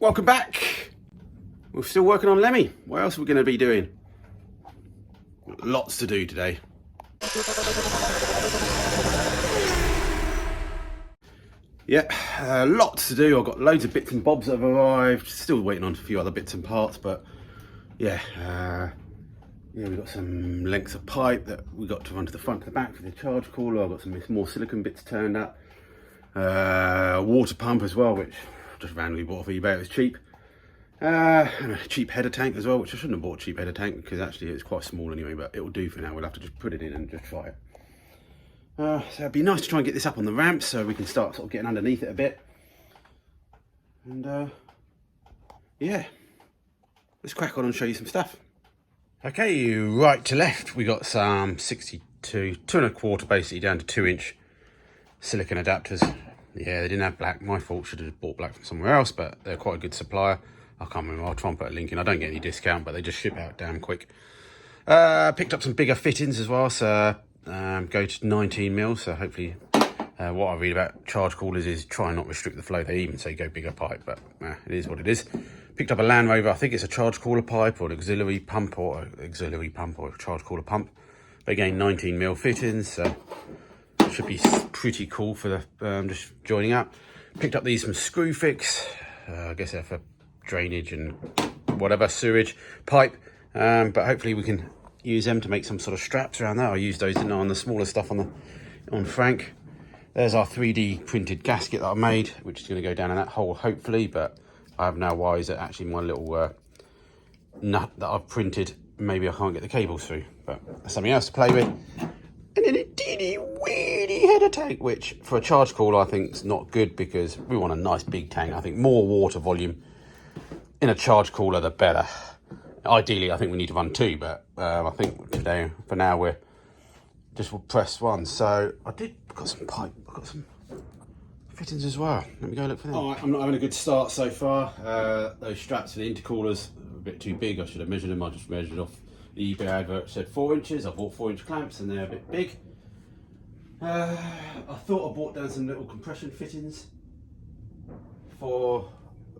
welcome back. We're still working on Lemmy. What else are we going to be doing? Lots to do today. Yeah, lots to do. I've got loads of bits and bobs that have arrived. Still waiting on a few other bits and parts, but yeah, we've got some lengths of pipe that we got to run to the front to the back for the charge cooler. I've got some more silicone bits turned up. Water pump as well, which just randomly bought off eBay. It was cheap. And a cheap header tank as well, which I shouldn't have bought a cheap header tank because actually it's quite small anyway, but it will do for now. We'll have to just put it in and just try it. So it'd be nice to try and get this up on the ramp so we can start sort of getting underneath it a bit. And yeah, let's crack on and show you some stuff. Okay, right to left, we got some 62, 2¼ basically down to 2-inch silicone adapters. Yeah, they didn't have black. My fault, should have bought black from somewhere else, but they're quite a good supplier. I can't remember, I'll try and put a link in. I don't get any discount, but they just ship out damn quick. Picked up some bigger fittings as well, so go to 19mm, so hopefully what I read about charge coolers is try and not restrict the flow. They even say go bigger pipe, but it is what it is. Picked up a Land Rover, I think it's a charge cooler pipe or an auxiliary pump or a charge cooler pump. But again, 19mm fittings, so should be pretty cool for the just joining up. Picked up these from Screwfix, I guess they're for drainage and whatever, sewage pipe, but hopefully we can use them to make some sort of straps around there. I use those on the smaller stuff on Frank. There's our 3D printed gasket that I made, which is going to go down in that hole hopefully, but I have now wires that actually my little nut that I've printed, maybe I can't get the cables through, but that's something else to play with. And then a teeny weedy header tank, which for a charge cooler I think is not good because we want a nice big tank. I think more water volume in a charge cooler the better. Ideally I think we need to run 2, but I think today for now we're just will press 1. So I've got some pipe, I've got some fittings as well. Let me go look for them. Alright, I'm not having a good start so far. Those straps for the intercoolers are a bit too big. I should have measured them. I just measured off the eBay advert, said 4 inches. I bought 4-inch clamps and they're a bit big. I thought I bought down some little compression fittings for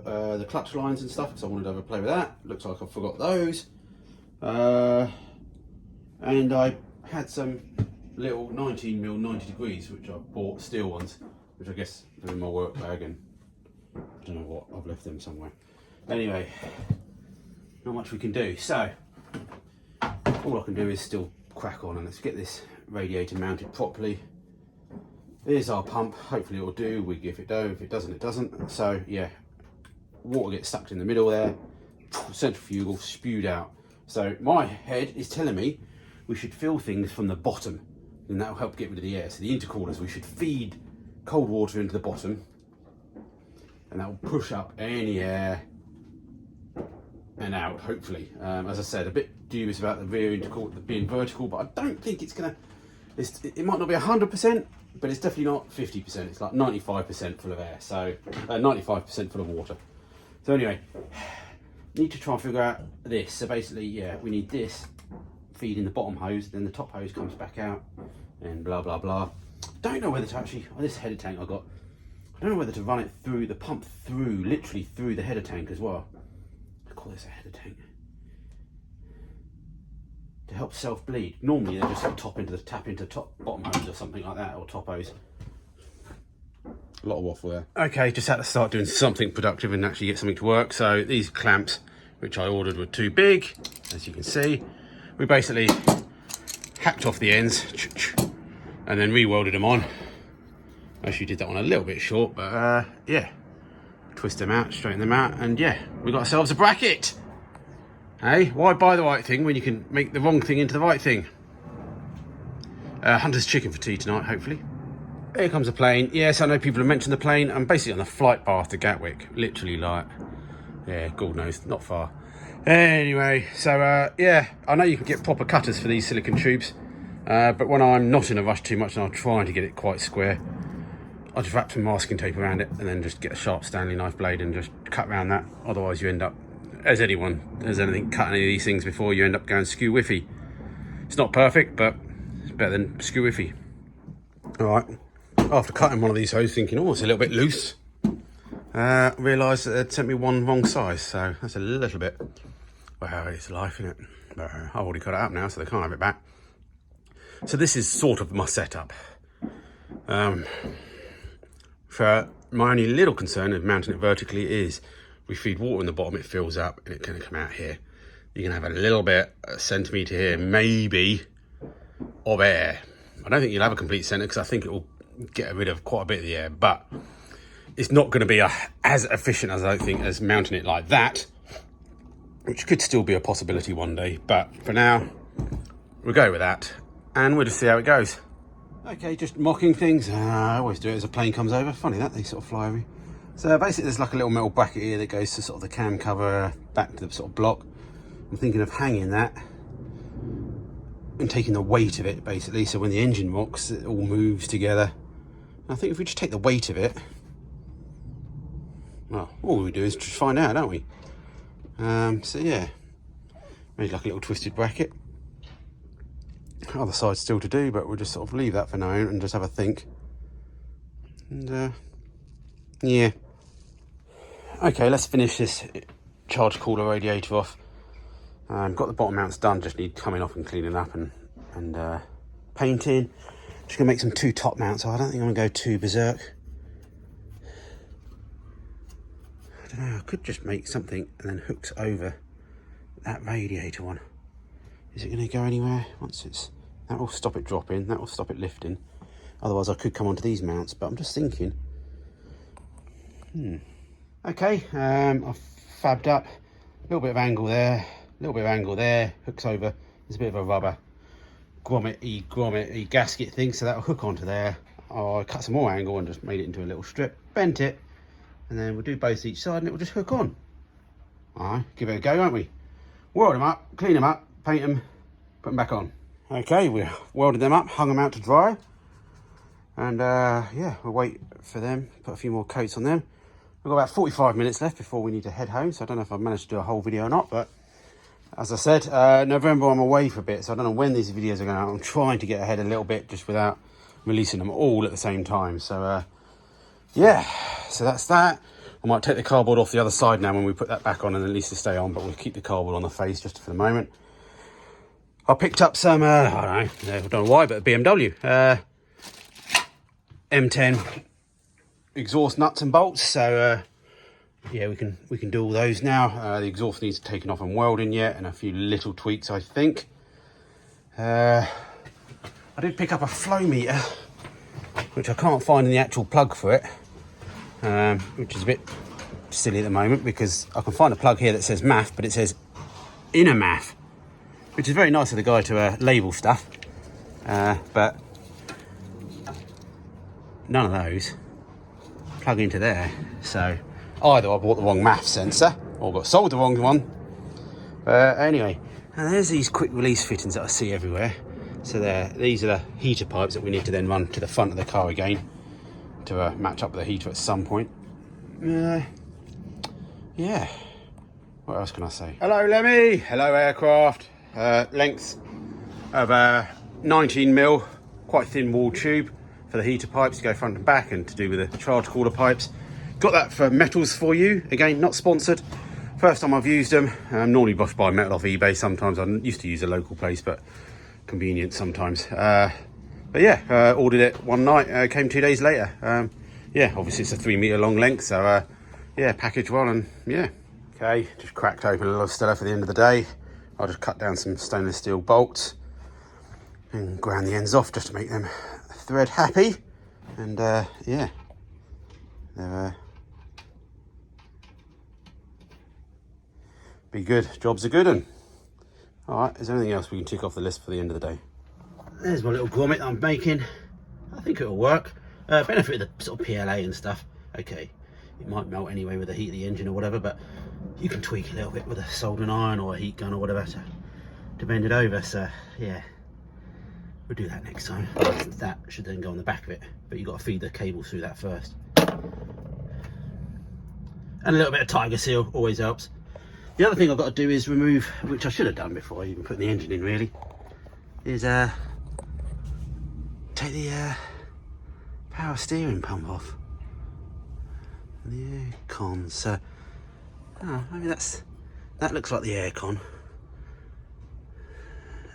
the clutch lines and stuff because I wanted to have a play with that. Looks like I forgot those. And I had some little 19mm 90 degrees, which I bought, steel ones, which I guess are in my work bag, and I don't know what, I've left them somewhere. Anyway, not much we can do. So all I can do is still crack on and let's get this radiator mounted properly. There's our pump. Hopefully it'll do. We give it go. If it doesn't, it doesn't. So yeah, water gets sucked in the middle there, centrifugal, spewed out. So my head is telling me we should fill things from the bottom and that'll help get rid of the air. So the intercoolers, we should feed cold water into the bottom and that will push up any air and out, hopefully. As I said, a bit dubious about the rear intercooler being vertical, but I don't think it's gonna, it might not be 100%, but it's definitely not 50%. It's like 95% full of air, so 95% full of water. So anyway, need to try and figure out this. So basically, yeah, we need this feeding the bottom hose, then the top hose comes back out, and blah blah blah. Don't know whether to actually, this header tank I got, I don't know whether to run it through the pump through, literally through the header tank as well. I call this a header tank to help self-bleed. Normally they just tap into the top bottom hose or something like that, or top hose. A lot of waffle there. Okay, just had to start doing something productive and actually get something to work. So these clamps, which I ordered, were too big, as you can see. We basically hacked off the ends and then re-welded them on. Actually did that one a little bit short, but yeah. Twist them out, straighten them out, and yeah, we got ourselves a bracket. Hey, why buy the right thing when you can make the wrong thing into the right thing? Hunter's chicken for tea tonight, hopefully. Here comes a plane. Yes, I know people have mentioned the plane. I'm basically on the flight path to Gatwick. Literally like, yeah, God knows, not far. Anyway, so yeah, I know you can get proper cutters for these silicone tubes, but when I'm not in a rush too much and I'm trying to get it quite square, I just wrap some masking tape around it and then just get a sharp Stanley knife blade and just cut around that. Otherwise you end up, as anyone has anything cut any of these things before, you end up going skew whiffy. It's not perfect, but it's better than skew whiffy. All right, after cutting one of these hoses thinking, oh, it's a little bit loose, realised that they'd sent me one wrong size, so that's a little bit, well, it's life, isn't it? But I've already cut it up now, so they can't have it back. So this is sort of my setup. For my only little concern of mounting it vertically is we feed water in the bottom, it fills up and it's going to come out here. You're going to have a little bit, a centimetre here, maybe, of air. I don't think you'll have a complete centre because I think it will get rid of quite a bit of the air, but it's not going to be as efficient as I think as mounting it like that, which could still be a possibility one day. But for now, we'll go with that and we'll just see how it goes. Okay, just mocking things. I always do it as a plane comes over. Funny that, they sort of fly over. So basically there's like a little metal bracket here that goes to sort of the cam cover back to the sort of block. I'm thinking of hanging that and taking the weight of it basically, so when the engine rocks it all moves together. And I think if we just take the weight of it, well, all we do is just find out, don't we? So yeah, maybe like a little twisted bracket. Other side still to do, but we'll just sort of leave that for now and just have a think. And yeah, okay, let's finish this charge cooler radiator off. Got the bottom mounts done, just need coming off and cleaning up and painting. Just gonna make some 2 top mounts. I don't think I'm gonna go too berserk. I don't know, I could just make something and then hooks over that radiator one. Is it gonna go anywhere once it's, that will stop it dropping, that will stop it lifting. Otherwise I could come onto these mounts, but I'm just thinking. Okay, I've fabbed up a little bit of angle there, a little bit of angle there, hooks over. There's a bit of a rubber grommet gasket thing, so that'll hook onto there. I cut some more angle and just made it into a little strip, bent it, and then we'll do both each side and it will just hook on. Alright, give it a go, won't we? Weld them up, clean them up, paint them, put them back on. Okay, we welded them up, hung them out to dry, and yeah, we'll wait for them, put a few more coats on them. We've got about 45 minutes left before we need to head home, so I don't know if I've managed to do a whole video or not, but as I said, November I'm away for a bit, so I don't know when these videos are going out. I'm trying to get ahead a little bit just without releasing them all at the same time. So yeah, so that's that. I might take the cardboard off the other side now when we put that back on, and at least to stay on, but we'll keep the cardboard on the face just for the moment. I picked up some, I don't know why, but a BMW M10 exhaust nuts and bolts. So yeah, we can do all those now. The exhaust needs taken off and welding yet, and a few little tweaks, I think. I did pick up a flow meter, which I can't find in the actual plug for it, which is a bit silly at the moment because I can find a plug here that says MAF, but it says inner MAF, which is very nice of the guy to label stuff, but none of those plug into there. So either I bought the wrong MAF sensor or got sold the wrong one. But anyway, and there's these quick release fittings that I see everywhere. So these are the heater pipes that we need to then run to the front of the car again to match up with the heater at some point. Yeah, what else can I say? Hello Lemmy, hello aircraft. Length of 19mm, quite thin wall tube for the heater pipes to go front and back, and to do with the charge cooler pipes. Got that for Metals For You, again not sponsored, first time I've used them. Normally buy metal off eBay, sometimes I used to use a local place, but convenient sometimes. But yeah, ordered it one night, came 2 days later. Yeah, obviously it's a 3 meter long length, so yeah, packaged well, and yeah. Okay, just cracked open a little Stella for the end of the day. I'll just cut down some stainless steel bolts and ground the ends off just to make them thread happy. And yeah, they're be good, jobs are good. And all right, is there anything else we can tick off the list for the end of the day? There's my little grommet that I'm making. I think it'll work. Benefit of the sort of PLA and stuff. Okay, it might melt anyway with the heat of the engine or whatever, but you can tweak a little bit with a soldering iron or a heat gun or whatever to bend it over. So yeah, we'll do that next time. That should then go on the back of it, but you've got to feed the cable through that first. And a little bit of tiger seal always helps. The other thing I've got to do is remove, which I should have done before I even put the engine in really, is take the power steering pump off. the aircon. So, oh, maybe that looks like the aircon.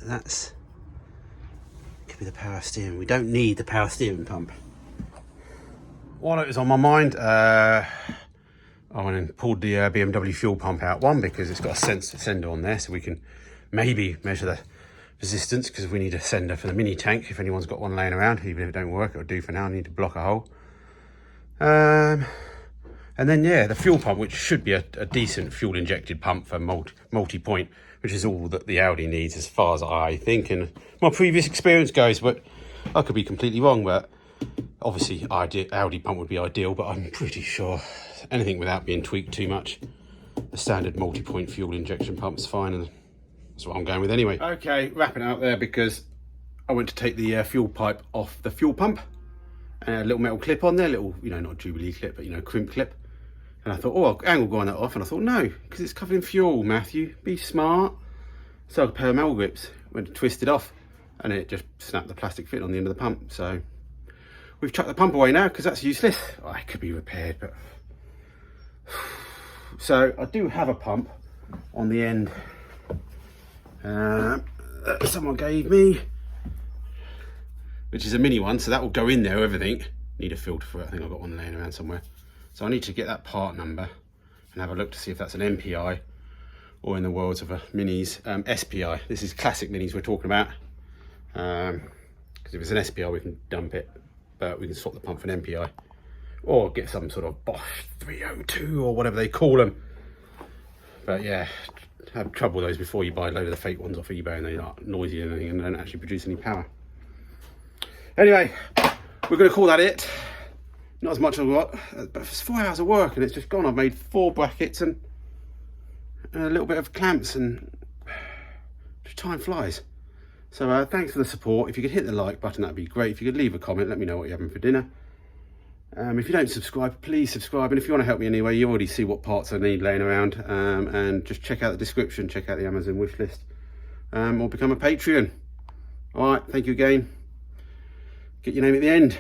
That's could be the power steering. We don't need the power steering pump. While it was on my mind, I went and pulled the BMW fuel pump out. One, because it's got a sensor on there, so we can maybe measure the resistance, because we need a sender for the mini tank. If anyone's got one laying around, even if it don't work, it'll do for now. I need to block a hole. And then, yeah, the fuel pump, which should be a decent fuel injected pump for multi-point, which is all that the Audi needs as far as I think and my previous experience goes. But I could be completely wrong, but obviously Audi pump would be ideal, but I'm pretty sure anything without being tweaked too much, the standard multi-point fuel injection pump's fine, and that's what I'm going with anyway. Okay, wrapping out there because I went to take the fuel pipe off the fuel pump, and a little metal clip on there, little, you know, not Jubilee clip, but, you know, crimp clip. And I thought, oh, I'll angle grind that off. And I thought, no, because it's covered in fuel, Matthew. Be smart. So a pair of metal grips went to twist it off, and it just snapped the plastic fit on the end of the pump. So we've chucked the pump away now because that's useless. Oh, it could be repaired, but so I do have a pump on the end that someone gave me, which is a mini one. So that will go in there. Everything. Need a filter for it. I think I've got one laying around somewhere. So I need to get that part number and have a look to see if that's an MPI, or in the worlds of minis, SPI. This is classic minis we're talking about. Because if it's an SPI, we can dump it, but we can swap the pump for an MPI, or get some sort of Bosch 302 or whatever they call them. But yeah, have trouble with those before you buy a load of the fake ones off eBay, and they're not noisy and anything, and they don't actually produce any power. Anyway, we're going to call that it. Not as much as what, but it's 4 hours of work and it's just gone. I've made 4 brackets and a little bit of clamps, and just time flies. So thanks for the support. If you could hit the like button, that'd be great. If you could leave a comment, let me know what you're having for dinner. If you don't subscribe, please subscribe. And if you want to help me anyway, you already see what parts I need laying around. And just check out the description, check out the Amazon wish list, or become a Patreon. All right, thank you again. Get your name at the end.